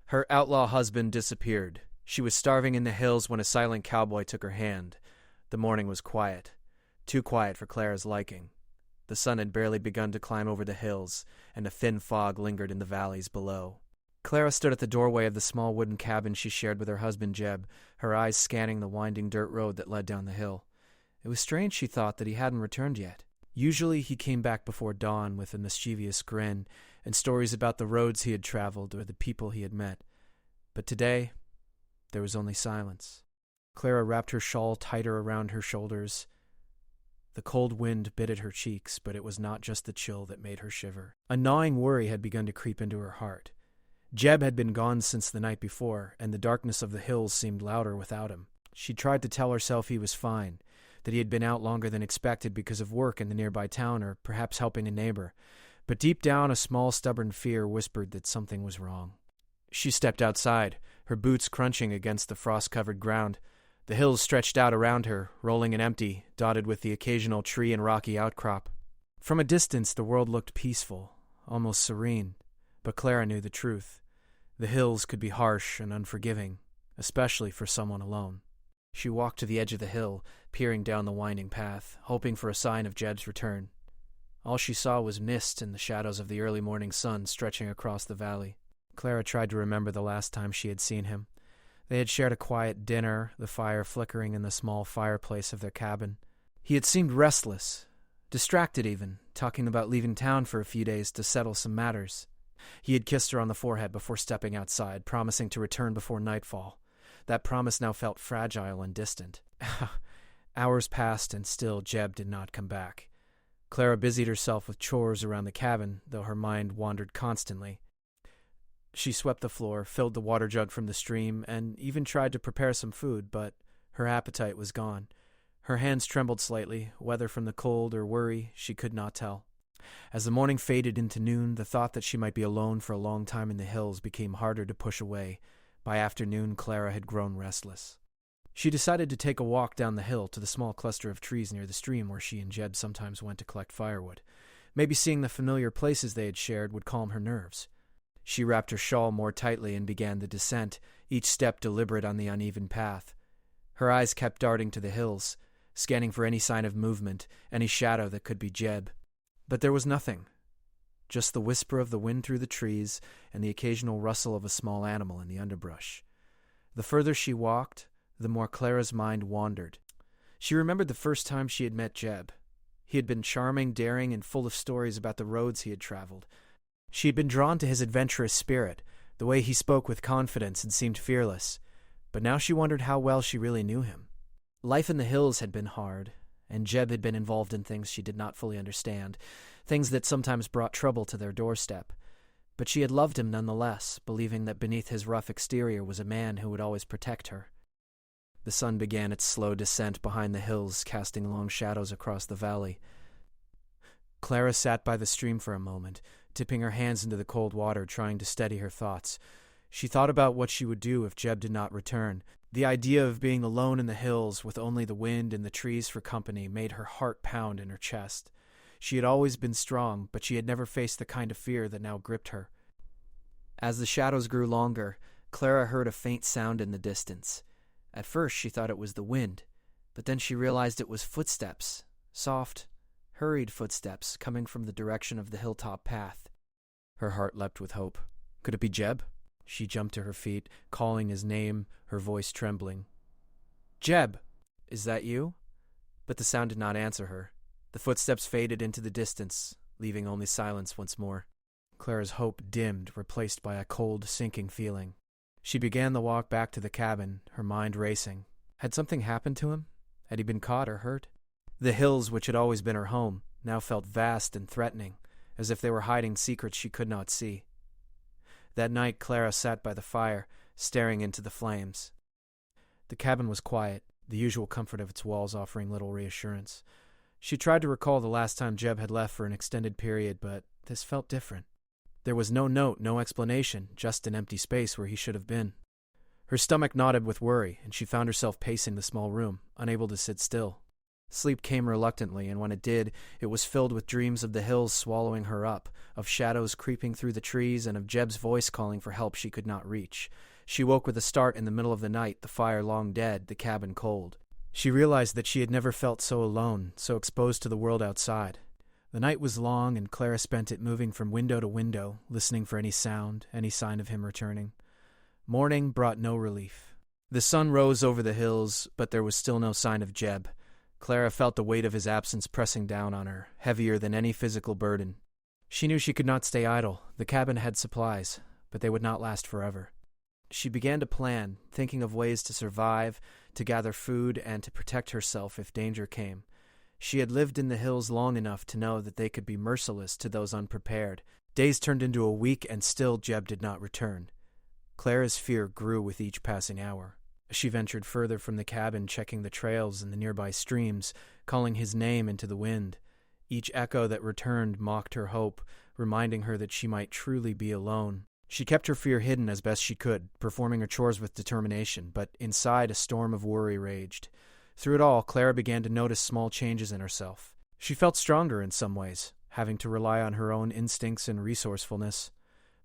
Her outlaw husband disappeared. She was starving in the hills when a silent cowboy took her hand. The morning was quiet. Too quiet for Clara's liking. The sun had barely begun to climb over the hills, and a thin fog lingered in the valleys below. Clara stood at the doorway of the small wooden cabin she shared with her husband Jeb, her eyes scanning the winding dirt road that led down the hill. It was strange, she thought, that he hadn't returned yet. Usually he came back before dawn with a mischievous grin and stories about the roads he had traveled or the people he had met. But today, there was only silence. Clara wrapped her shawl tighter around her shoulders. The cold wind bit at her cheeks, but it was not just the chill that made her shiver. A gnawing worry had begun to creep into her heart. Jeb had been gone since the night before, and the darkness of the hills seemed louder without him. She tried to tell herself he was fine, that he had been out longer than expected because of work in the nearby town or perhaps helping a neighbor. But deep down, a small, stubborn fear whispered that something was wrong. She stepped outside, her boots crunching against the frost-covered ground. The hills stretched out around her, rolling and empty, dotted with the occasional tree and rocky outcrop. From a distance, the world looked peaceful, almost serene. But Clara knew the truth. The hills could be harsh and unforgiving, especially for someone alone. She walked to the edge of the hill, peering down the winding path, hoping for a sign of Jeb's return. All she saw was mist and the shadows of the early morning sun stretching across the valley. Clara tried to remember the last time she had seen him. They had shared a quiet dinner, the fire flickering in the small fireplace of their cabin. He had seemed restless, distracted even, talking about leaving town for a few days to settle some matters. He had kissed her on the forehead before stepping outside, promising to return before nightfall. That promise now felt fragile and distant. Hours passed, and still Jeb did not come back. Clara busied herself with chores around the cabin, though her mind wandered constantly. She swept the floor, filled the water jug from the stream, and even tried to prepare some food, but her appetite was gone. Her hands trembled slightly, whether from the cold or worry, she could not tell. As the morning faded into noon, the thought that she might be alone for a long time in the hills became harder to push away. By afternoon, Clara had grown restless. She decided to take a walk down the hill to the small cluster of trees near the stream where she and Jeb sometimes went to collect firewood. Maybe seeing the familiar places they had shared would calm her nerves. She wrapped her shawl more tightly and began the descent, each step deliberate on the uneven path. Her eyes kept darting to the hills, scanning for any sign of movement, any shadow that could be Jeb. But there was nothing. Just the whisper of the wind through the trees and the occasional rustle of a small animal in the underbrush. The further she walked, the more Clara's mind wandered. She remembered the first time she had met Jeb. He had been charming, daring, and full of stories about the roads he had traveled. She had been drawn to his adventurous spirit, the way he spoke with confidence and seemed fearless. But now she wondered how well she really knew him. Life in the hills had been hard, and Jeb had been involved in things she did not fully understand, things that sometimes brought trouble to their doorstep. But she had loved him nonetheless, believing that beneath his rough exterior was a man who would always protect her. The sun began its slow descent behind the hills, casting long shadows across the valley. Clara sat by the stream for a moment, dipping her hands into the cold water, trying to steady her thoughts. She thought about what she would do if Jeb did not return. The idea of being alone in the hills with only the wind and the trees for company made her heart pound in her chest. She had always been strong, but she had never faced the kind of fear that now gripped her. As the shadows grew longer, Clara heard a faint sound in the distance. At first she thought it was the wind, but then she realized it was footsteps, soft, hurried footsteps coming from the direction of the hilltop path. Her heart leapt with hope. Could it be Jeb? She jumped to her feet, calling his name, her voice trembling. "Jeb, is that you?" But the sound did not answer her. The footsteps faded into the distance, leaving only silence once more. Clara's hope dimmed, replaced by a cold, sinking feeling. She began the walk back to the cabin, her mind racing. Had something happened to him? Had he been caught or hurt? The hills, which had always been her home, now felt vast and threatening, as if they were hiding secrets she could not see. That night, Clara sat by the fire, staring into the flames. The cabin was quiet, the usual comfort of its walls offering little reassurance. She tried to recall the last time Jeb had left for an extended period, but this felt different. There was no note, no explanation, just an empty space where he should have been. Her stomach knotted with worry, and she found herself pacing the small room, unable to sit still. Sleep came reluctantly, and when it did, it was filled with dreams of the hills swallowing her up, of shadows creeping through the trees, and of Jeb's voice calling for help she could not reach. She woke with a start in the middle of the night, the fire long dead, the cabin cold. She realized that she had never felt so alone, so exposed to the world outside. The night was long, and Clara spent it moving from window to window, listening for any sound, any sign of him returning. Morning brought no relief. The sun rose over the hills, but there was still no sign of Jeb. Clara felt the weight of his absence pressing down on her, heavier than any physical burden. She knew she could not stay idle. The cabin had supplies, but they would not last forever. She began to plan, thinking of ways to survive, to gather food, and to protect herself if danger came. She had lived in the hills long enough to know that they could be merciless to those unprepared. Days turned into a week, and still Jeb did not return. Clara's fear grew with each passing hour. She ventured further from the cabin, checking the trails and the nearby streams, calling his name into the wind. Each echo that returned mocked her hope, reminding her that she might truly be alone. She kept her fear hidden as best she could, performing her chores with determination, but inside a storm of worry raged. Through it all, Clara began to notice small changes in herself. She felt stronger in some ways, having to rely on her own instincts and resourcefulness.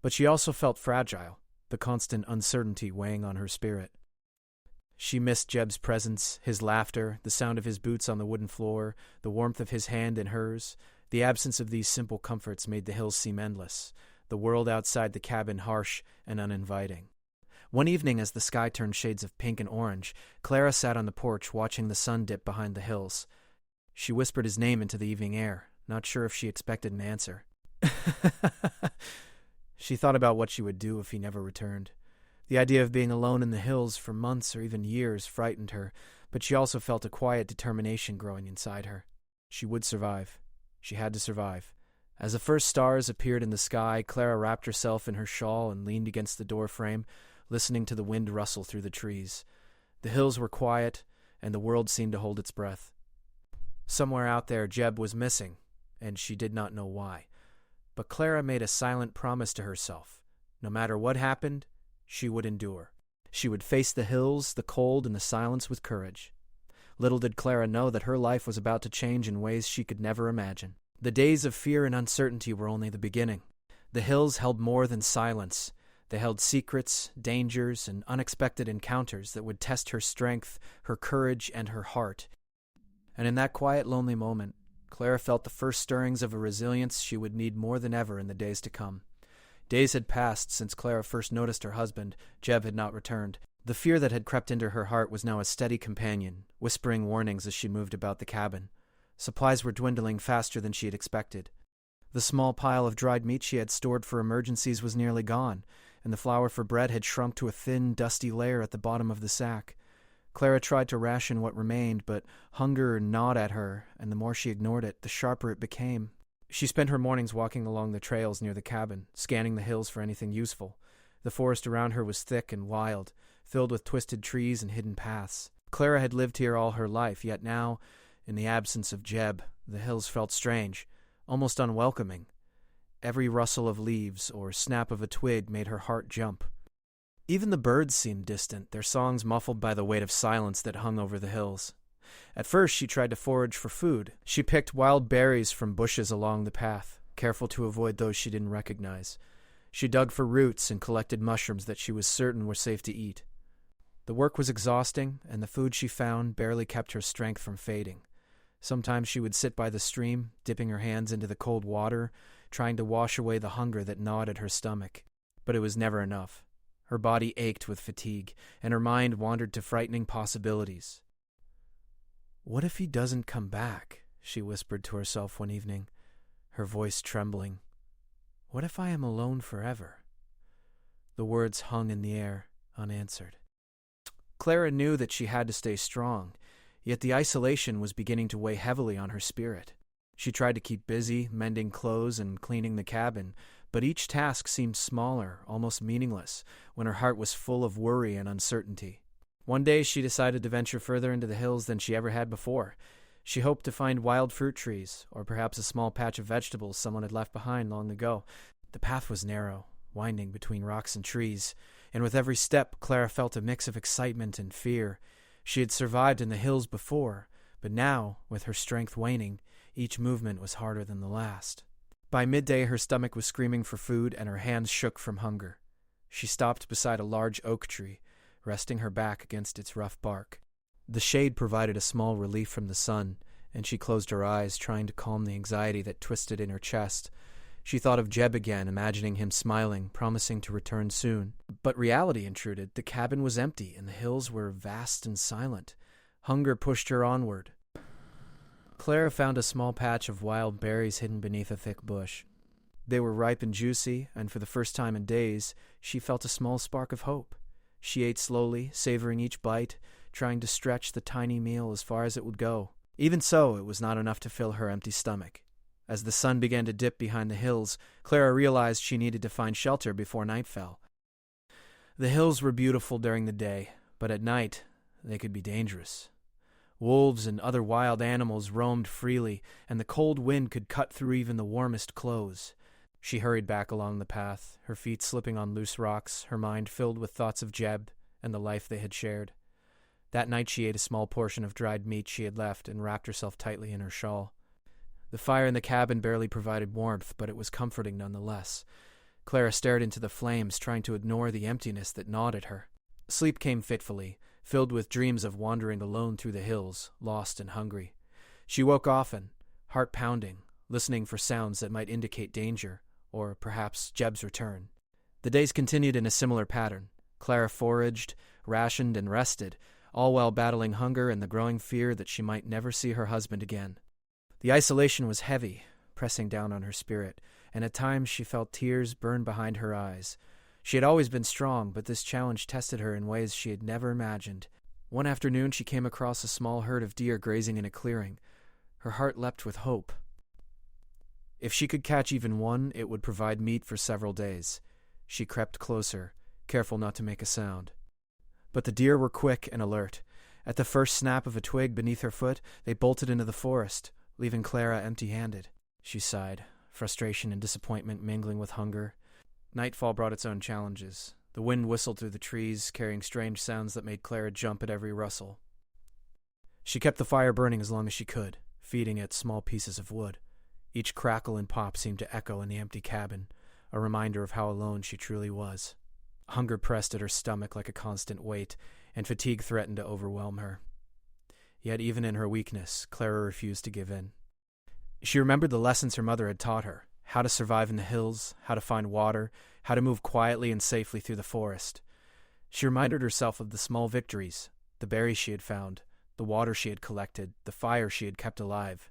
But she also felt fragile, the constant uncertainty weighing on her spirit. She missed Jeb's presence, his laughter, the sound of his boots on the wooden floor, the warmth of his hand in hers. The absence of these simple comforts made the hills seem endless, the world outside the cabin harsh and uninviting. One evening, as the sky turned shades of pink and orange, Clara sat on the porch watching the sun dip behind the hills. She whispered his name into the evening air, not sure if she expected an answer. She thought about what she would do if he never returned. The idea of being alone in the hills for months or even years frightened her, but she also felt a quiet determination growing inside her. She would survive. She had to survive. As the first stars appeared in the sky, Clara wrapped herself in her shawl and leaned against the doorframe, listening to the wind rustle through the trees. The hills were quiet, and the world seemed to hold its breath. Somewhere out there, Jeb was missing, and she did not know why. But Clara made a silent promise to herself. No matter what happened, she would endure. She would face the hills, the cold, and the silence with courage. Little did Clara know that her life was about to change in ways she could never imagine. The days of fear and uncertainty were only the beginning. The hills held more than silence. They held secrets, dangers, and unexpected encounters that would test her strength, her courage, and her heart. And in that quiet, lonely moment, Clara felt the first stirrings of a resilience she would need more than ever in the days to come. Days had passed since Clara first noticed her husband. Jeb had not returned. The fear that had crept into her heart was now a steady companion, whispering warnings as she moved about the cabin. Supplies were dwindling faster than she had expected. The small pile of dried meat she had stored for emergencies was nearly gone, and the flour for bread had shrunk to a thin, dusty layer at the bottom of the sack. Clara tried to ration what remained, but hunger gnawed at her, and the more she ignored it, the sharper it became. She spent her mornings walking along the trails near the cabin, scanning the hills for anything useful. The forest around her was thick and wild, filled with twisted trees and hidden paths. Clara had lived here all her life, yet now, in the absence of Jeb, the hills felt strange, almost unwelcoming. Every rustle of leaves or snap of a twig made her heart jump. Even the birds seemed distant, their songs muffled by the weight of silence that hung over the hills. At first, she tried to forage for food. She picked wild berries from bushes along the path, careful to avoid those she didn't recognize. She dug for roots and collected mushrooms that she was certain were safe to eat. The work was exhausting, and the food she found barely kept her strength from fading. Sometimes she would sit by the stream, dipping her hands into the cold water, trying to wash away the hunger that gnawed at her stomach. But it was never enough. Her body ached with fatigue, and her mind wandered to frightening possibilities. "What if he doesn't come back?" she whispered to herself one evening, her voice trembling. "What if I am alone forever?" The words hung in the air, unanswered. Clara knew that she had to stay strong, yet the isolation was beginning to weigh heavily on her spirit. She tried to keep busy, mending clothes and cleaning the cabin, but each task seemed smaller, almost meaningless, when her heart was full of worry and uncertainty. One day she decided to venture further into the hills than she ever had before. She hoped to find wild fruit trees, or perhaps a small patch of vegetables someone had left behind long ago. The path was narrow, winding between rocks and trees, and with every step Clara felt a mix of excitement and fear. She had survived in the hills before, But now, with her strength waning, each movement was harder than the last. By midday, her stomach was screaming for food and her hands shook from hunger. She stopped beside a large oak tree, resting her back against its rough bark. The shade provided a small relief from the sun, and she closed her eyes, trying to calm the anxiety that twisted in her chest. She thought of Jeb again, imagining him smiling, promising to return soon. But reality intruded. The cabin was empty, and the hills were vast and silent. Hunger pushed her onward. Clara found a small patch of wild berries hidden beneath a thick bush. They were ripe and juicy, and for the first time in days, she felt a small spark of hope. She ate slowly, savoring each bite, trying to stretch the tiny meal as far as it would go. Even so, it was not enough to fill her empty stomach. As the sun began to dip behind the hills, Clara realized she needed to find shelter before night fell. The hills were beautiful during the day, but at night they could be dangerous. Wolves and other wild animals roamed freely, and the cold wind could cut through even the warmest clothes. She hurried back along the path, her feet slipping on loose rocks, her mind filled with thoughts of Jeb and the life they had shared. That night she ate a small portion of dried meat she had left and wrapped herself tightly in her shawl. The fire in the cabin barely provided warmth, but it was comforting nonetheless. Clara stared into the flames, trying to ignore the emptiness that gnawed at her. Sleep came fitfully, filled with dreams of wandering alone through the hills, lost and hungry. She woke often, heart pounding, listening for sounds that might indicate danger, or perhaps Jeb's return. The days continued in a similar pattern. Clara foraged, rationed, and rested, all while battling hunger and the growing fear that she might never see her husband again. The isolation was heavy, pressing down on her spirit, and at times she felt tears burn behind her eyes. She had always been strong, but this challenge tested her in ways she had never imagined. One afternoon she came across a small herd of deer grazing in a clearing. Her heart leapt with hope. If she could catch even one, it would provide meat for several days. She crept closer, careful not to make a sound. But the deer were quick and alert. At the first snap of a twig beneath her foot, they bolted into the forest, leaving Clara empty-handed. She sighed, frustration and disappointment mingling with hunger. Nightfall brought its own challenges. The wind whistled through the trees, carrying strange sounds that made Clara jump at every rustle. She kept the fire burning as long as she could, feeding it small pieces of wood. Each crackle and pop seemed to echo in the empty cabin, a reminder of how alone she truly was. Hunger pressed at her stomach like a constant weight, and fatigue threatened to overwhelm her. Yet even in her weakness, Clara refused to give in. She remembered the lessons her mother had taught her: how to survive in the hills, how to find water, how to move quietly and safely through the forest. She reminded herself of the small victories, the berries she had found, the water she had collected, the fire she had kept alive.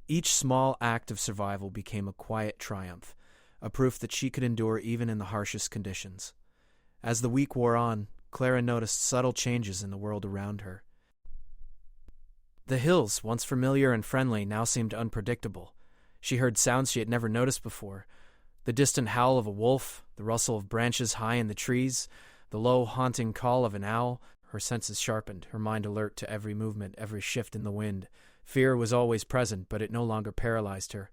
Each small act of survival became a quiet triumph, a proof that she could endure even in the harshest conditions. As the week wore on, Clara noticed subtle changes in the world around her. The hills, once familiar and friendly, now seemed unpredictable. She heard sounds she had never noticed before: the distant howl of a wolf, the rustle of branches high in the trees, the low, haunting call of an owl. Her senses sharpened, her mind alert to every movement, every shift in the wind. Fear was always present, but it no longer paralyzed her.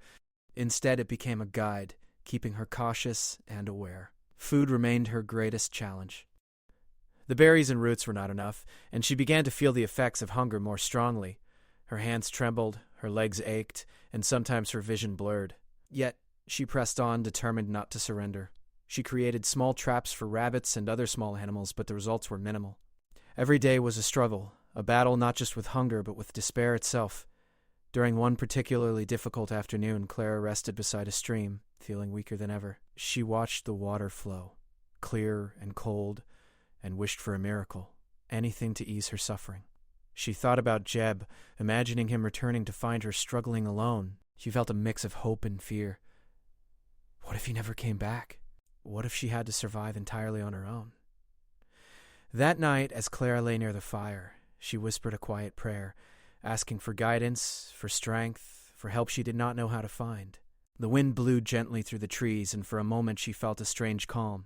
Instead, it became a guide, keeping her cautious and aware. Food remained her greatest challenge. The berries and roots were not enough, and she began to feel the effects of hunger more strongly. Her hands trembled, her legs ached, and sometimes her vision blurred. Yet she pressed on, determined not to surrender. She created small traps for rabbits and other small animals, but the results were minimal. Every day was a struggle, a battle not just with hunger, but with despair itself. During one particularly difficult afternoon, Clara rested beside a stream, feeling weaker than ever. She watched the water flow, clear and cold, and wished for a miracle, anything to ease her suffering. She thought about Jeb, imagining him returning to find her struggling alone. She felt a mix of hope and fear. What if he never came back? What if she had to survive entirely on her own? That night, as Clara lay near the fire, she whispered a quiet prayer, asking for guidance, for strength, for help she did not know how to find. The wind blew gently through the trees, and for a moment she felt a strange calm.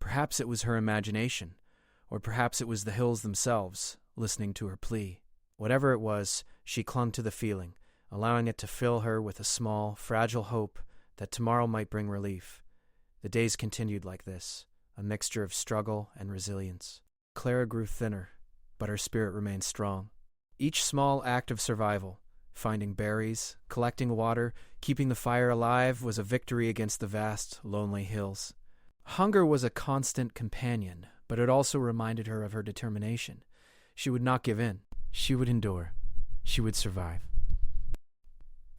Perhaps it was her imagination, or perhaps it was the hills themselves, listening to her plea. Whatever it was, she clung to the feeling, allowing it to fill her with a small, fragile hope that tomorrow might bring relief. The days continued like this, a mixture of struggle and resilience. Clara grew thinner, but her spirit remained strong. Each small act of survival, finding berries, collecting water, keeping the fire alive, was a victory against the vast, lonely hills. Hunger was a constant companion, but it also reminded her of her determination. She would not give in. She would endure. She would survive.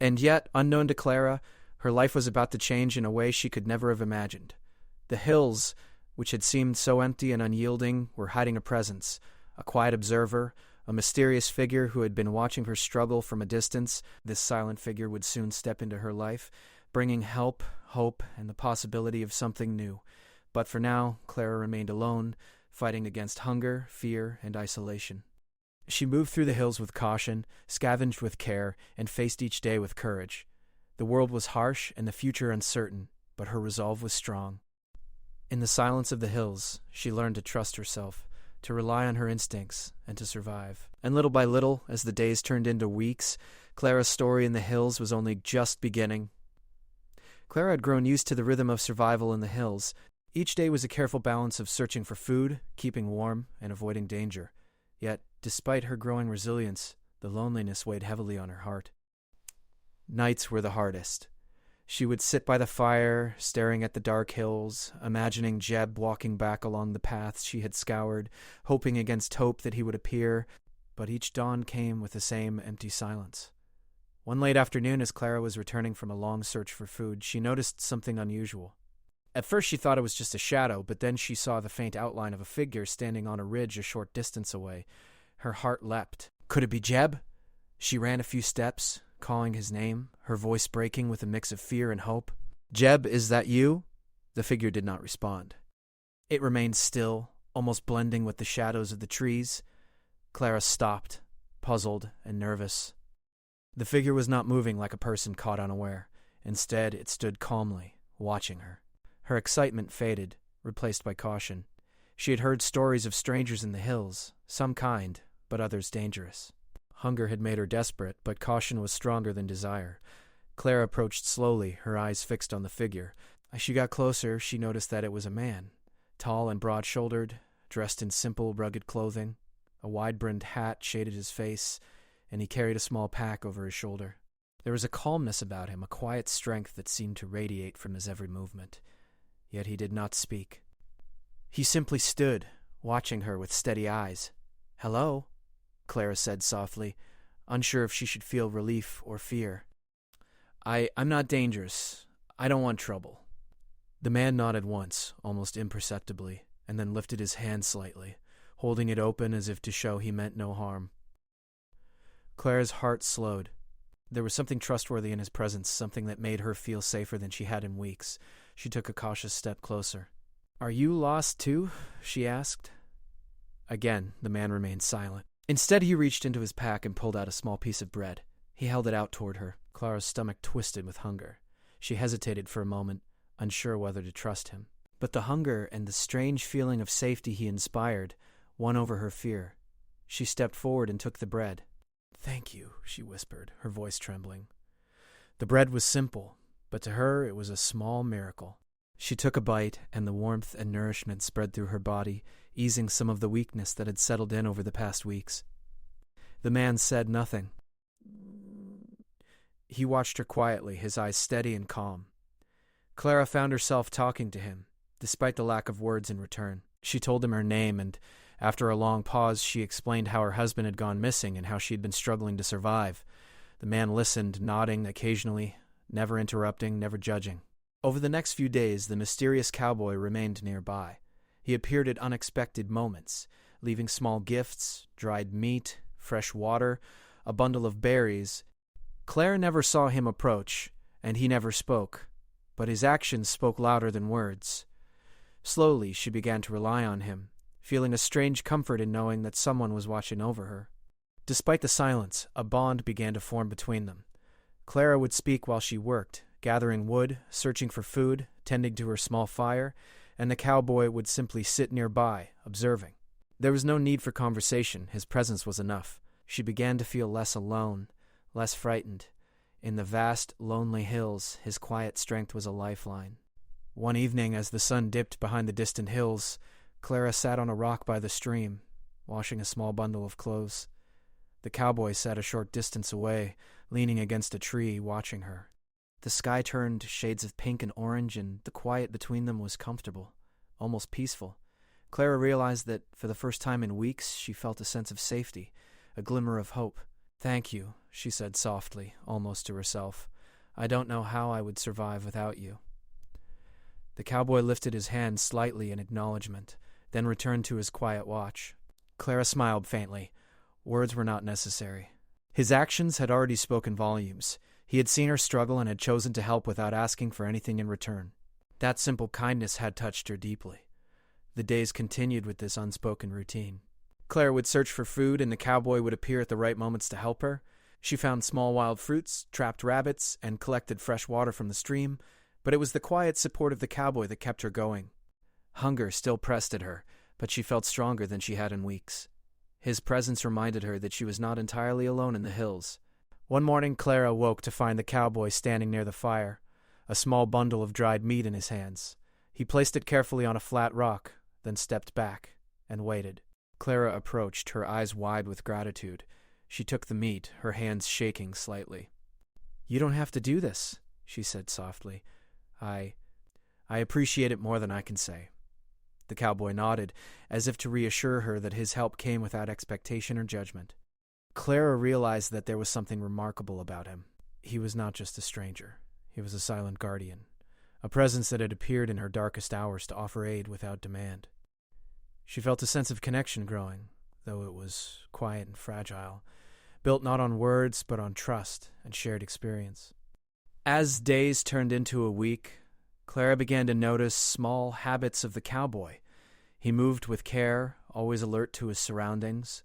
And yet, unknown to Clara, her life was about to change in a way she could never have imagined. The hills, which had seemed so empty and unyielding, were hiding a presence, a quiet observer, a mysterious figure who had been watching her struggle from a distance. This silent figure would soon step into her life, bringing help, hope, and the possibility of something new. But for now, Clara remained alone, fighting against hunger, fear, and isolation. She moved through the hills with caution, scavenged with care, and faced each day with courage. The world was harsh and the future uncertain, but her resolve was strong. In the silence of the hills, she learned to trust herself, to rely on her instincts, and to survive. And little by little, as the days turned into weeks, Clara's story in the hills was only just beginning. Clara had grown used to the rhythm of survival in the hills. Each day was a careful balance of searching for food, keeping warm, and avoiding danger. Yet, despite her growing resilience, the loneliness weighed heavily on her heart. Nights were the hardest. She would sit by the fire, staring at the dark hills, imagining Jeb walking back along the paths she had scoured, hoping against hope that he would appear, but each dawn came with the same empty silence. One late afternoon, as Clara was returning from a long search for food, she noticed something unusual. At first she thought it was just a shadow, but then she saw the faint outline of a figure standing on a ridge a short distance away. Her heart leapt. Could it be Jeb? She ran a few steps, calling his name, her voice breaking with a mix of fear and hope. "Jeb, is that you?" The figure did not respond. It remained still, almost blending with the shadows of the trees. Clara stopped, puzzled and nervous. The figure was not moving like a person caught unaware. Instead, it stood calmly, watching her. Her excitement faded, replaced by caution. She had heard stories of strangers in the hills, some kind, but others dangerous. Hunger had made her desperate, but caution was stronger than desire. Clara approached slowly, her eyes fixed on the figure. As she got closer, she noticed that it was a man, tall and broad-shouldered, dressed in simple, rugged clothing. A wide-brimmed hat shaded his face, and he carried a small pack over his shoulder. There was a calmness about him, a quiet strength that seemed to radiate from his every movement. Yet he did not speak. He simply stood, watching her with steady eyes. "Hello," Clara said softly, unsure if she should feel relief or fear. I'm not dangerous. I don't want trouble." The man nodded once, almost imperceptibly, and then lifted his hand slightly, holding it open as if to show he meant no harm. Clara's heart slowed. There was something trustworthy in his presence, something that made her feel safer than she had in weeks. She took a cautious step closer. "Are you lost too?" she asked. Again, the man remained silent. Instead, he reached into his pack and pulled out a small piece of bread. He held it out toward her. Clara's stomach twisted with hunger. She hesitated for a moment, unsure whether to trust him. But the hunger and the strange feeling of safety he inspired won over her fear. She stepped forward and took the bread. "Thank you," she whispered, her voice trembling. The bread was simple, but to her it was a small miracle. She took a bite, and the warmth and nourishment spread through her body, easing some of the weakness that had settled in over the past weeks. The man said nothing. He watched her quietly, his eyes steady and calm. Clara found herself talking to him, despite the lack of words in return. She told him her name, and after a long pause, she explained how her husband had gone missing and how she had been struggling to survive. The man listened, nodding occasionally, never interrupting, never judging. Over the next few days, the mysterious cowboy remained nearby. He appeared at unexpected moments, leaving small gifts, dried meat, fresh water, a bundle of berries. Claire never saw him approach, and he never spoke, but his actions spoke louder than words. Slowly, she began to rely on him, feeling a strange comfort in knowing that someone was watching over her. Despite the silence, a bond began to form between them. Clara would speak while she worked, gathering wood, searching for food, tending to her small fire, and the cowboy would simply sit nearby, observing. There was no need for conversation. His presence was enough. She began to feel less alone, less frightened. In the vast, lonely hills, his quiet strength was a lifeline. One evening, as the sun dipped behind the distant hills, Clara sat on a rock by the stream, washing a small bundle of clothes. The cowboy sat a short distance away, leaning against a tree, watching her. The sky turned shades of pink and orange, and the quiet between them was comfortable, almost peaceful. Clara realized that, for the first time in weeks, she felt a sense of safety, a glimmer of hope. "Thank you," she said softly, almost to herself. "I don't know how I would survive without you." The cowboy lifted his hand slightly in acknowledgement, then returned to his quiet watch. Clara smiled faintly. Words were not necessary. His actions had already spoken volumes. He had seen her struggle and had chosen to help without asking for anything in return. That simple kindness had touched her deeply. The days continued with this unspoken routine. Clara would search for food, and the cowboy would appear at the right moments to help her. She found small wild fruits, trapped rabbits, and collected fresh water from the stream, but it was the quiet support of the cowboy that kept her going. Hunger still pressed at her, but she felt stronger than she had in weeks. His presence reminded her that she was not entirely alone in the hills. One morning, Clara woke to find the cowboy standing near the fire, a small bundle of dried meat in his hands. He placed it carefully on a flat rock, then stepped back and waited. Clara approached, her eyes wide with gratitude. She took the meat, her hands shaking slightly. "You don't have to do this," she said softly. I appreciate it more than I can say." The cowboy nodded, as if to reassure her that his help came without expectation or judgment. Clara realized that there was something remarkable about him. He was not just a stranger. He was a silent guardian, a presence that had appeared in her darkest hours to offer aid without demand. She felt a sense of connection growing, though it was quiet and fragile, built not on words but on trust and shared experience. As days turned into a week, Clara began to notice small habits of the cowboy. He moved with care, always alert to his surroundings.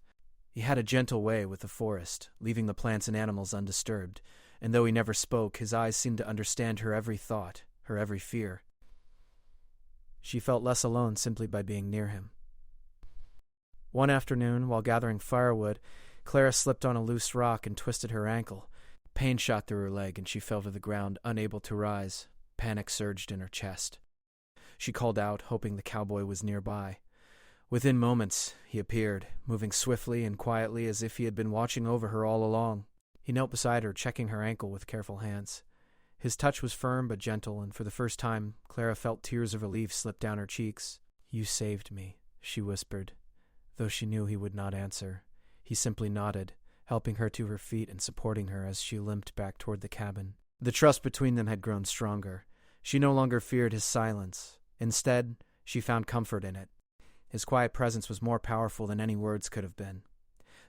He had a gentle way with the forest, leaving the plants and animals undisturbed, and though he never spoke, his eyes seemed to understand her every thought, her every fear. She felt less alone simply by being near him. One afternoon, while gathering firewood, Clara slipped on a loose rock and twisted her ankle. Pain shot through her leg, and she fell to the ground, unable to rise. Panic surged in her chest. She called out, hoping the cowboy was nearby. Within moments, he appeared, moving swiftly and quietly as if he had been watching over her all along. He knelt beside her, checking her ankle with careful hands. His touch was firm but gentle, and for the first time, Clara felt tears of relief slip down her cheeks. "You saved me," she whispered. Though she knew he would not answer, he simply nodded, helping her to her feet and supporting her as she limped back toward the cabin. The trust between them had grown stronger. She no longer feared his silence. Instead, she found comfort in it. His quiet presence was more powerful than any words could have been.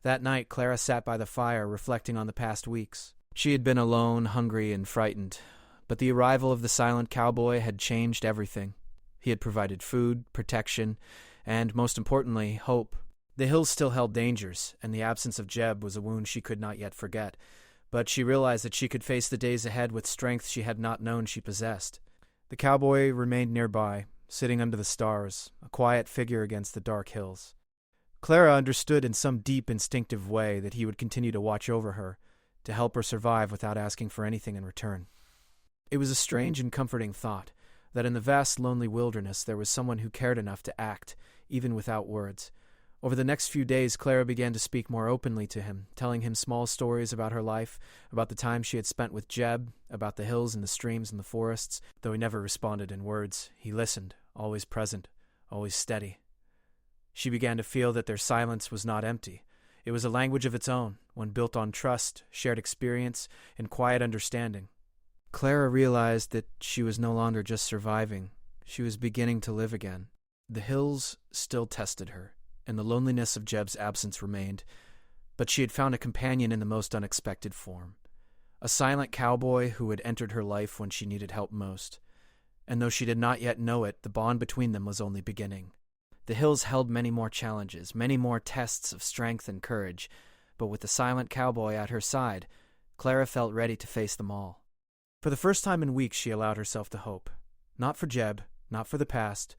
That night, Clara sat by the fire, reflecting on the past weeks. She had been alone, hungry, and frightened, but the arrival of the silent cowboy had changed everything. He had provided food, protection, and, most importantly, hope. The hills still held dangers, and the absence of Jeb was a wound she could not yet forget, but she realized that she could face the days ahead with strength she had not known she possessed. The cowboy remained nearby, sitting under the stars, a quiet figure against the dark hills. Clara understood in some deep instinctive way that he would continue to watch over her, to help her survive without asking for anything in return. It was a strange and comforting thought, that in the vast lonely wilderness there was someone who cared enough to act, even without words. Over the next few days, Clara began to speak more openly to him, telling him small stories about her life, about the time she had spent with Jeb, about the hills and the streams and the forests. Though he never responded in words, he listened, always present, always steady. She began to feel that their silence was not empty. It was a language of its own, one built on trust, shared experience, and quiet understanding. Clara realized that she was no longer just surviving. She was beginning to live again. The hills still tested her, and the loneliness of Jeb's absence remained, but she had found a companion in the most unexpected form. A silent cowboy who had entered her life when she needed help most. And though she did not yet know it, the bond between them was only beginning. The hills held many more challenges, many more tests of strength and courage, but with the silent cowboy at her side, Clara felt ready to face them all. For the first time in weeks, she allowed herself to hope. Not for Jeb, not for the past,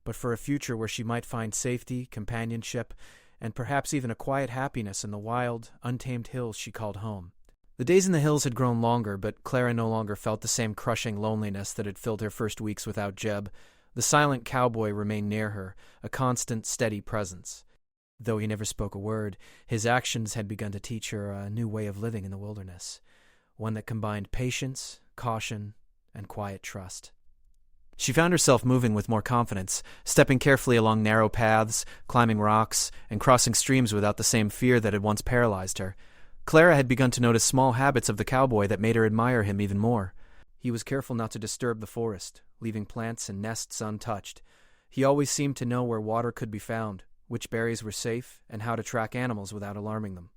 but for a future where she might find safety, companionship, and perhaps even a quiet happiness in the wild, untamed hills she called home. The days in the hills had grown longer, but Clara no longer felt the same crushing loneliness that had filled her first weeks without Jeb. The silent cowboy remained near her, a constant, steady presence. Though he never spoke a word, his actions had begun to teach her a new way of living in the wilderness, one that combined patience, caution, and quiet trust. She found herself moving with more confidence, stepping carefully along narrow paths, climbing rocks, and crossing streams without the same fear that had once paralyzed her. Clara had begun to notice small habits of the cowboy that made her admire him even more. He was careful not to disturb the forest, leaving plants and nests untouched. He always seemed to know where water could be found, which berries were safe, and how to track animals without alarming them.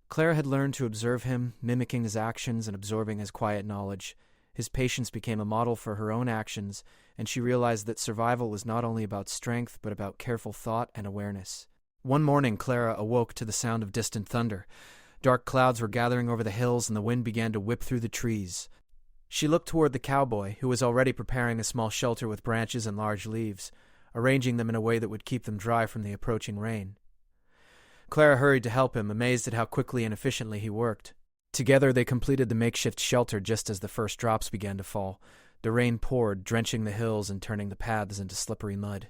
Clara had learned to observe him, mimicking his actions and absorbing his quiet knowledge. His patience became a model for her own actions, and she realized that survival was not only about strength, but about careful thought and awareness. One morning, Clara awoke to the sound of distant thunder. Dark clouds were gathering over the hills, and the wind began to whip through the trees. She looked toward the cowboy, who was already preparing a small shelter with branches and large leaves, arranging them in a way that would keep them dry from the approaching rain. Clara hurried to help him, amazed at how quickly and efficiently he worked. Together they completed the makeshift shelter just as the first drops began to fall. The rain poured, drenching the hills and turning the paths into slippery mud.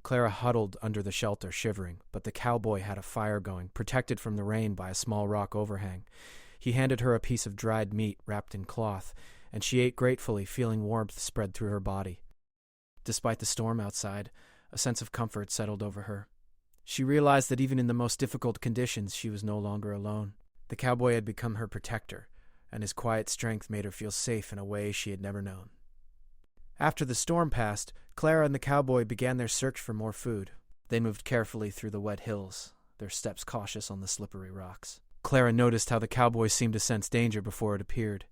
Clara huddled under the shelter, shivering, but the cowboy had a fire going, protected from the rain by a small rock overhang. He handed her a piece of dried meat wrapped in cloth, and she ate gratefully, feeling warmth spread through her body. Despite the storm outside, a sense of comfort settled over her. She realized that even in the most difficult conditions, she was no longer alone. The cowboy had become her protector, and his quiet strength made her feel safe in a way she had never known. After the storm passed, Clara and the cowboy began their search for more food. They moved carefully through the wet hills, their steps cautious on the slippery rocks. Clara noticed how the cowboy seemed to sense danger before it appeared.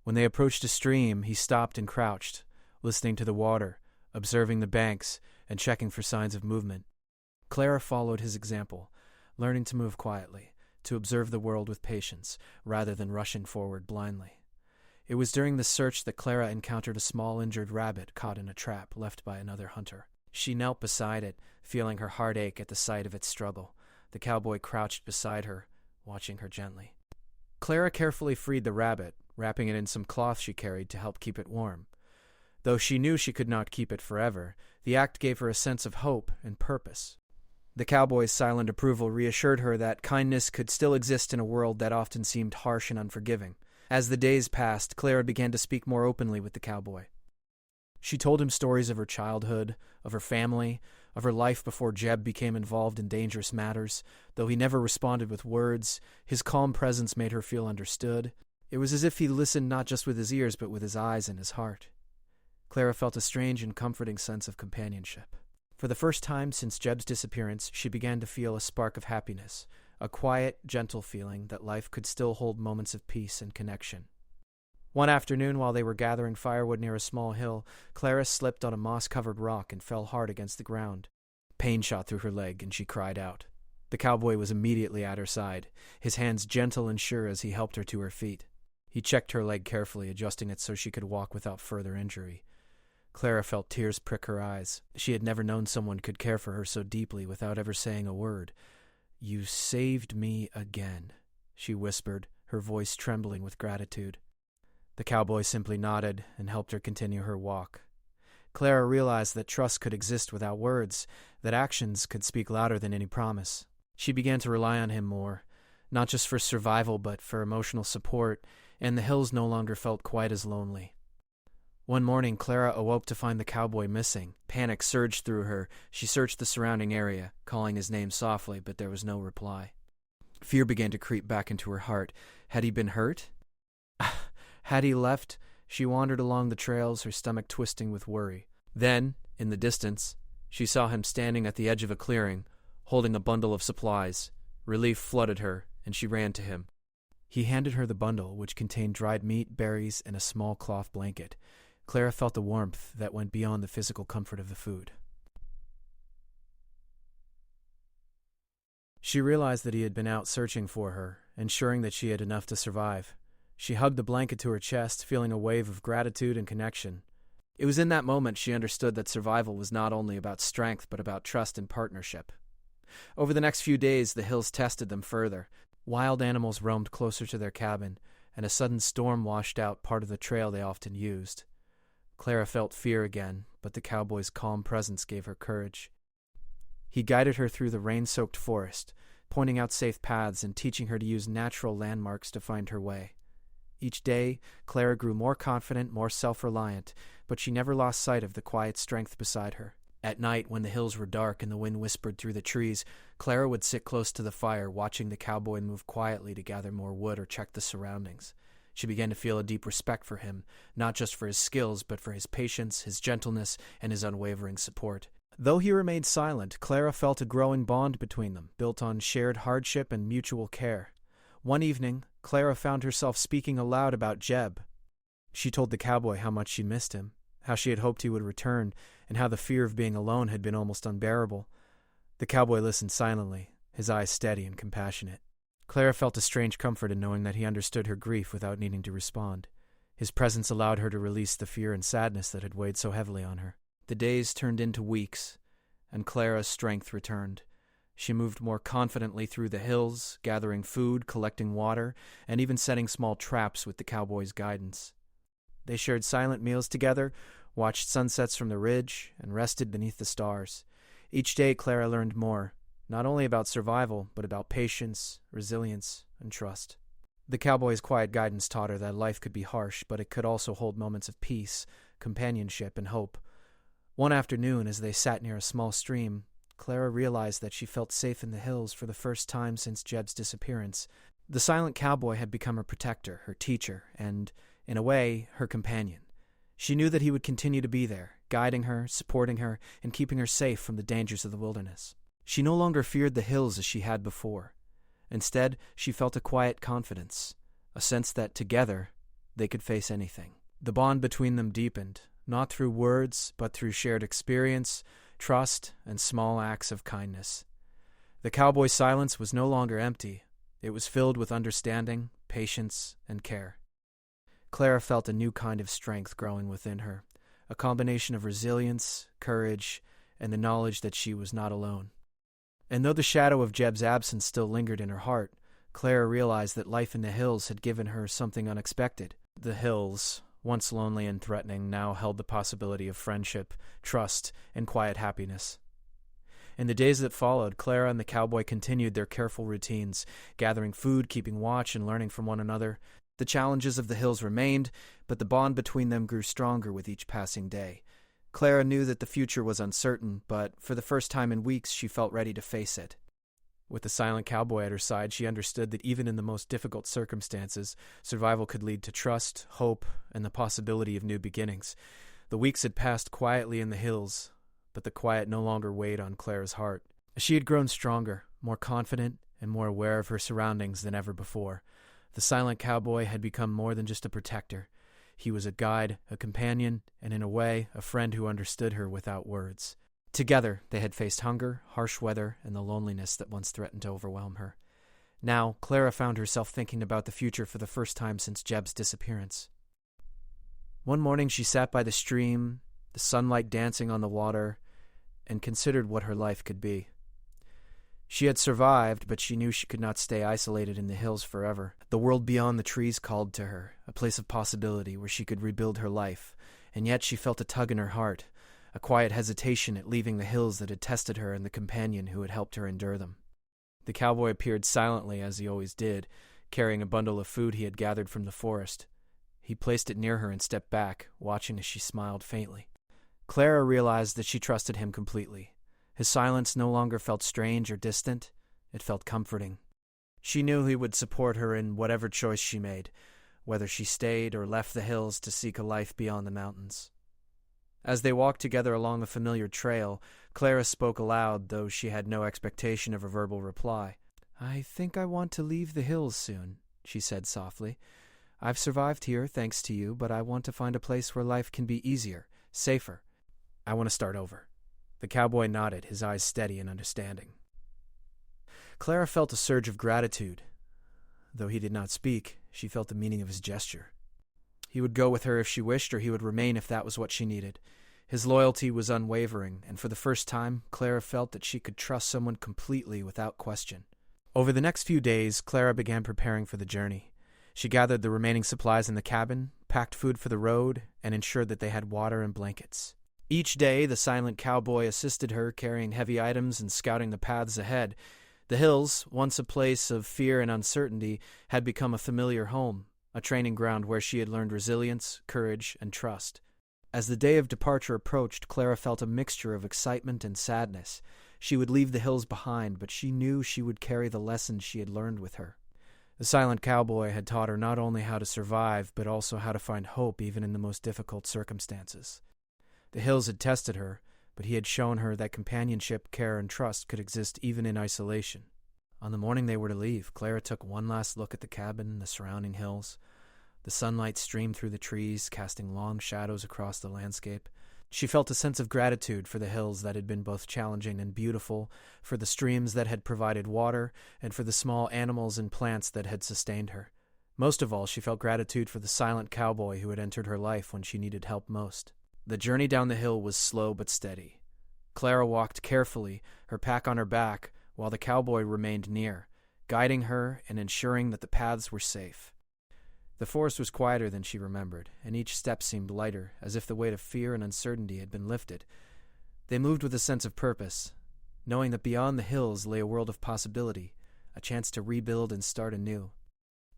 When they approached a stream, he stopped and crouched, listening to the water, observing the banks, and checking for signs of movement. Clara followed his example, learning to move quietly, to observe the world with patience, rather than rushing forward blindly. It was during the search that Clara encountered a small injured rabbit caught in a trap left by another hunter. She knelt beside it, feeling her heart ache at the sight of its struggle. The cowboy crouched beside her, watching her gently. Clara carefully freed the rabbit, wrapping it in some cloth she carried to help keep it warm. Though she knew she could not keep it forever, the act gave her a sense of hope and purpose. The cowboy's silent approval reassured her that kindness could still exist in a world that often seemed harsh and unforgiving. As the days passed, Clara began to speak more openly with the cowboy. She told him stories of her childhood, of her family, of her life before Jeb became involved in dangerous matters. Though he never responded with words, his calm presence made her feel understood. It was as if he listened not just with his ears, but with his eyes and his heart. Clara felt a strange and comforting sense of companionship. For the first time since Jeb's disappearance, she began to feel a spark of happiness, a quiet, gentle feeling that life could still hold moments of peace and connection. One afternoon, while they were gathering firewood near a small hill, Clara slipped on a moss-covered rock and fell hard against the ground. Pain shot through her leg, and she cried out. The cowboy was immediately at her side, his hands gentle and sure as he helped her to her feet. He checked her leg carefully, adjusting it so she could walk without further injury. Clara felt tears prick her eyes. She had never known someone could care for her so deeply without ever saying a word. "You saved me again," she whispered, her voice trembling with gratitude. The cowboy simply nodded and helped her continue her walk. Clara realized that trust could exist without words, that actions could speak louder than any promise. She began to rely on him more, not just for survival but for emotional support, and the hills no longer felt quite as lonely. One morning, Clara awoke to find the cowboy missing. Panic surged through her. She searched the surrounding area, calling his name softly, but there was no reply. Fear began to creep back into her heart. Had he been hurt? Had he left? She wandered along the trails, her stomach twisting with worry. Then, in the distance, she saw him standing at the edge of a clearing, holding a bundle of supplies. Relief flooded her, and she ran to him. He handed her the bundle, which contained dried meat, berries, and a small cloth blanket. Clara felt a warmth that went beyond the physical comfort of the food. She realized that he had been out searching for her, ensuring that she had enough to survive. She hugged the blanket to her chest, feeling a wave of gratitude and connection. It was in that moment she understood that survival was not only about strength, but about trust and partnership. Over the next few days, the hills tested them further. Wild animals roamed closer to their cabin, and a sudden storm washed out part of the trail they often used. Clara felt fear again, but the cowboy's calm presence gave her courage. He guided her through the rain-soaked forest, pointing out safe paths and teaching her to use natural landmarks to find her way. Each day, Clara grew more confident, more self-reliant, but she never lost sight of the quiet strength beside her. At night, when the hills were dark and the wind whispered through the trees, Clara would sit close to the fire, watching the cowboy move quietly to gather more wood or check the surroundings. She began to feel a deep respect for him, not just for his skills, but for his patience, his gentleness, and his unwavering support. Though he remained silent, Clara felt a growing bond between them, built on shared hardship and mutual care. One evening, Clara found herself speaking aloud about Jeb. She told the cowboy how much she missed him, how she had hoped he would return, and how the fear of being alone had been almost unbearable. The cowboy listened silently, his eyes steady and compassionate. Clara felt a strange comfort in knowing that he understood her grief without needing to respond. His presence allowed her to release the fear and sadness that had weighed so heavily on her. The days turned into weeks, and Clara's strength returned. She moved more confidently through the hills, gathering food, collecting water, and even setting small traps with the cowboy's guidance. They shared silent meals together, watched sunsets from the ridge, and rested beneath the stars. Each day, Clara learned more, not only about survival, but about patience, resilience, and trust. The cowboy's quiet guidance taught her that life could be harsh, but it could also hold moments of peace, companionship, and hope. One afternoon, as they sat near a small stream, Clara realized that she felt safe in the hills for the first time since Jeb's disappearance. The silent cowboy had become her protector, her teacher, and, in a way, her companion. She knew that he would continue to be there, guiding her, supporting her, and keeping her safe from the dangers of the wilderness. She no longer feared the hills as she had before. Instead, she felt a quiet confidence, a sense that together they could face anything. The bond between them deepened, not through words, but through shared experience, trust, and small acts of kindness. The cowboy's silence was no longer empty. It was filled with understanding, patience, and care. Clara felt a new kind of strength growing within her, a combination of resilience, courage, and the knowledge that she was not alone. And though the shadow of Jeb's absence still lingered in her heart, Clara realized that life in the hills had given her something unexpected. The hills, once lonely and threatening, now held the possibility of friendship, trust, and quiet happiness. In the days that followed, Clara and the cowboy continued their careful routines, gathering food, keeping watch, and learning from one another. The challenges of the hills remained, but the bond between them grew stronger with each passing day. Clara knew that the future was uncertain, but for the first time in weeks she felt ready to face it. With the silent cowboy at her side, she understood that even in the most difficult circumstances, survival could lead to trust, hope, and the possibility of new beginnings. The weeks had passed quietly in the hills, but the quiet no longer weighed on Clara's heart. She had grown stronger, more confident, and more aware of her surroundings than ever before. The silent cowboy had become more than just a protector. He was a guide, a companion, and in a way, a friend who understood her without words. Together, they had faced hunger, harsh weather, and the loneliness that once threatened to overwhelm her. Now, Clara found herself thinking about the future for the first time since Jeb's disappearance. One morning she sat by the stream, the sunlight dancing on the water, and considered what her life could be. She had survived, but she knew she could not stay isolated in the hills forever. The world beyond the trees called to her, a place of possibility where she could rebuild her life, and yet she felt a tug in her heart, a quiet hesitation at leaving the hills that had tested her and the companion who had helped her endure them. The cowboy appeared silently, as he always did, carrying a bundle of food he had gathered from the forest. He placed it near her and stepped back, watching as she smiled faintly. Clara realized that she trusted him completely. His silence no longer felt strange or distant. It felt comforting. She knew he would support her in whatever choice she made, whether she stayed or left the hills to seek a life beyond the mountains. As they walked together along the familiar trail, Clara spoke aloud, though she had no expectation of a verbal reply. "I think I want to leave the hills soon," she said softly. "I've survived here, thanks to you, but I want to find a place where life can be easier, safer. I want to start over." The cowboy nodded, his eyes steady and understanding. Clara felt a surge of gratitude. Though he did not speak, she felt the meaning of his gesture. He would go with her if she wished, or he would remain if that was what she needed. His loyalty was unwavering, and for the first time, Clara felt that she could trust someone completely without question. Over the next few days, Clara began preparing for the journey. She gathered the remaining supplies in the cabin, packed food for the road, and ensured that they had water and blankets. Each day, the silent cowboy assisted her, carrying heavy items and scouting the paths ahead. The hills, once a place of fear and uncertainty, had become a familiar home, a training ground where she had learned resilience, courage, and trust. As the day of departure approached, Clara felt a mixture of excitement and sadness. She would leave the hills behind, but she knew she would carry the lessons she had learned with her. The silent cowboy had taught her not only how to survive, but also how to find hope even in the most difficult circumstances. The hills had tested her, but he had shown her that companionship, care, and trust could exist even in isolation. On the morning they were to leave, Clara took one last look at the cabin and the surrounding hills. The sunlight streamed through the trees, casting long shadows across the landscape. She felt a sense of gratitude for the hills that had been both challenging and beautiful, for the streams that had provided water, and for the small animals and plants that had sustained her. Most of all, she felt gratitude for the silent cowboy who had entered her life when she needed help most. The journey down the hill was slow but steady. Clara walked carefully, her pack on her back, while the cowboy remained near, guiding her and ensuring that the paths were safe. The forest was quieter than she remembered, and each step seemed lighter, as if the weight of fear and uncertainty had been lifted. They moved with a sense of purpose, knowing that beyond the hills lay a world of possibility, a chance to rebuild and start anew.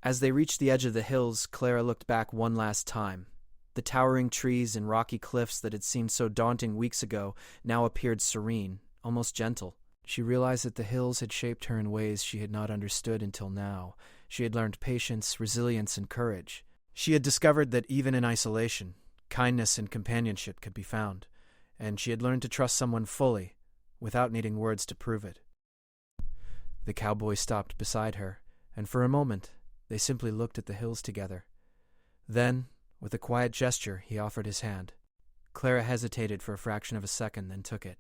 As they reached the edge of the hills, Clara looked back one last time. The towering trees and rocky cliffs that had seemed so daunting weeks ago now appeared serene, almost gentle. She realized that the hills had shaped her in ways she had not understood until now. She had learned patience, resilience, and courage. She had discovered that even in isolation, kindness and companionship could be found, and she had learned to trust someone fully, without needing words to prove it. The cowboy stopped beside her, and for a moment, they simply looked at the hills together. Then, with a quiet gesture, he offered his hand. Clara hesitated for a fraction of a second, then took it.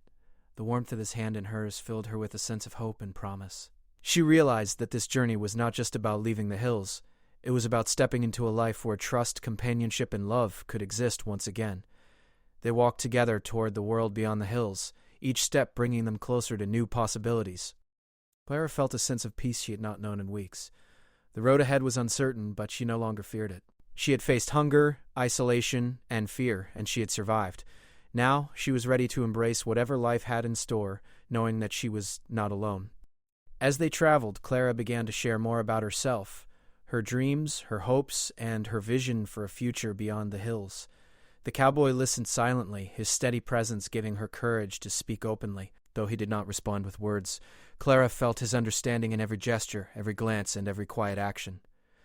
The warmth of his hand in hers filled her with a sense of hope and promise. She realized that this journey was not just about leaving the hills. It was about stepping into a life where trust, companionship, and love could exist once again. They walked together toward the world beyond the hills, each step bringing them closer to new possibilities. Clara felt a sense of peace she had not known in weeks. The road ahead was uncertain, but she no longer feared it. She had faced hunger, isolation, and fear, and she had survived. Now she was ready to embrace whatever life had in store, knowing that she was not alone. As they traveled, Clara began to share more about herself, her dreams, her hopes, and her vision for a future beyond the hills. The cowboy listened silently, his steady presence giving her courage to speak openly, though he did not respond with words. Clara felt his understanding in every gesture, every glance, and every quiet action.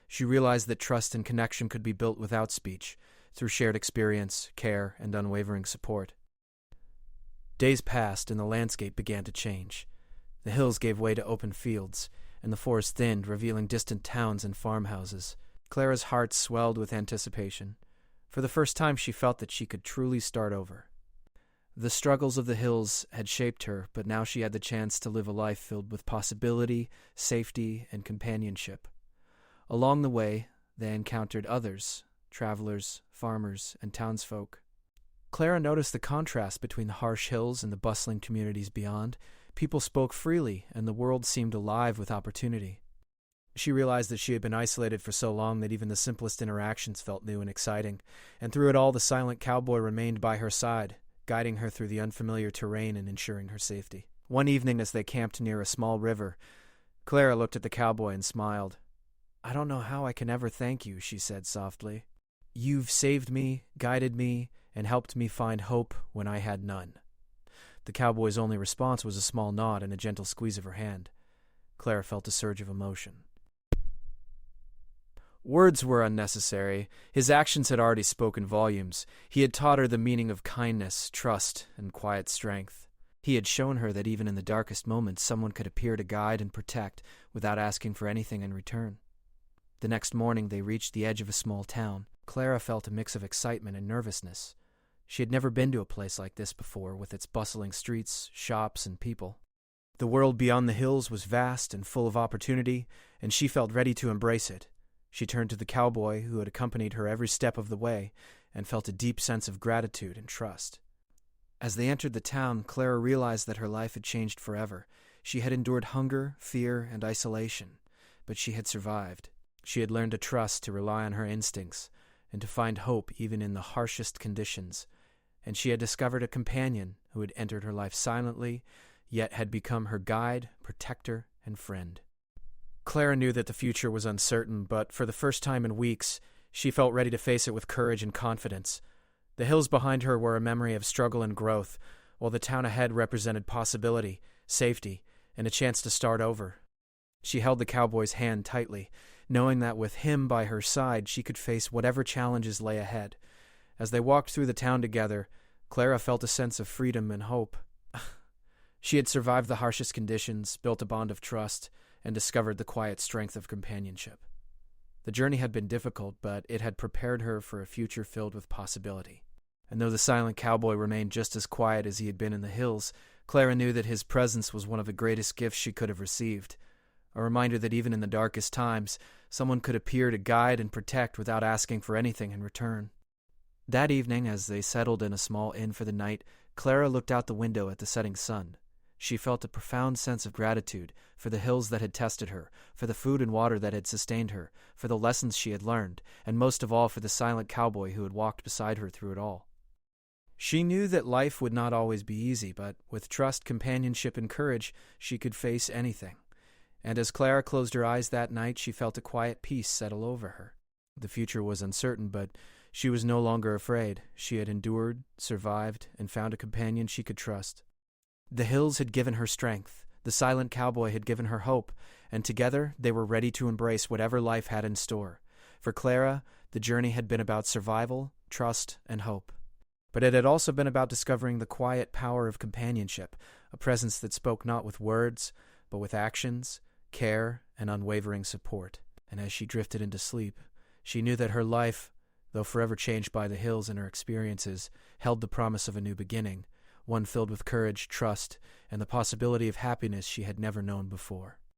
She realized that trust and connection could be built without speech, through shared experience, care, and unwavering support. Days passed, and the landscape began to change. The hills gave way to open fields, and the forest thinned, revealing distant towns and farmhouses. Clara's heart swelled with anticipation. For the first time, she felt that she could truly start over. The struggles of the hills had shaped her, but now she had the chance to live a life filled with possibility, safety, and companionship. Along the way, they encountered others, travelers, farmers, and townsfolk. Clara noticed the contrast between the harsh hills and the bustling communities beyond. People spoke freely, and the world seemed alive with opportunity. She realized that she had been isolated for so long that even the simplest interactions felt new and exciting, and through it all the silent cowboy remained by her side, guiding her through the unfamiliar terrain and ensuring her safety. One evening as they camped near a small river, Clara looked at the cowboy and smiled. "I don't know how I can ever thank you," she said softly. "You've saved me, guided me, and helped me find hope when I had none." The cowboy's only response was a small nod and a gentle squeeze of her hand. Clara felt a surge of emotion. Words were unnecessary. His actions had already spoken volumes. He had taught her the meaning of kindness, trust, and quiet strength. He had shown her that even in the darkest moments, someone could appear to guide and protect without asking for anything in return. The next morning, they reached the edge of a small town. Clara felt a mix of excitement and nervousness. She had never been to a place like this before, with its bustling streets, shops, and people. The world beyond the hills was vast and full of opportunity, and she felt ready to embrace it. She turned to the cowboy, who had accompanied her every step of the way, and felt a deep sense of gratitude and trust. As they entered the town, Clara realized that her life had changed forever. She had endured hunger, fear, and isolation, but she had survived. She had learned to trust, to rely on her instincts, and to find hope even in the harshest conditions. and she had discovered a companion who had entered her life silently, yet had become her guide, protector, and friend. Clara knew that the future was uncertain, but for the first time in weeks, she felt ready to face it with courage and confidence. The hills behind her were a memory of struggle and growth, while the town ahead represented possibility, safety, and a chance to start over. She held the cowboy's hand tightly, knowing that with him by her side, she could face whatever challenges lay ahead. As they walked through the town together, Clara felt a sense of freedom and hope. She had survived the harshest conditions, built a bond of trust, and discovered the quiet strength of companionship. The journey had been difficult, but it had prepared her for a future filled with possibility. And though the silent cowboy remained just as quiet as he had been in the hills, Clara knew that his presence was one of the greatest gifts she could have received. A reminder that even in the darkest times, someone could appear to guide and protect without asking for anything in return. That evening, as they settled in a small inn for the night, Clara looked out the window at the setting sun. She felt a profound sense of gratitude for the hills that had tested her, for the food and water that had sustained her, for the lessons she had learned, and most of all for the silent cowboy who had walked beside her through it all. She knew that life would not always be easy, but with trust, companionship, and courage, she could face anything. And as Clara closed her eyes that night, she felt a quiet peace settle over her. The future was uncertain, but she was no longer afraid. She had endured, survived, and found a companion she could trust. The hills had given her strength, the silent cowboy had given her hope, and together they were ready to embrace whatever life had in store. For Clara, the journey had been about survival, trust, and hope. But it had also been about discovering the quiet power of companionship, a presence that spoke not with words, but with actions, care, and unwavering support. And as she drifted into sleep, she knew that her life, though forever changed by the hills and her experiences, held the promise of a new beginning, one filled with courage, trust, and the possibility of happiness she had never known before.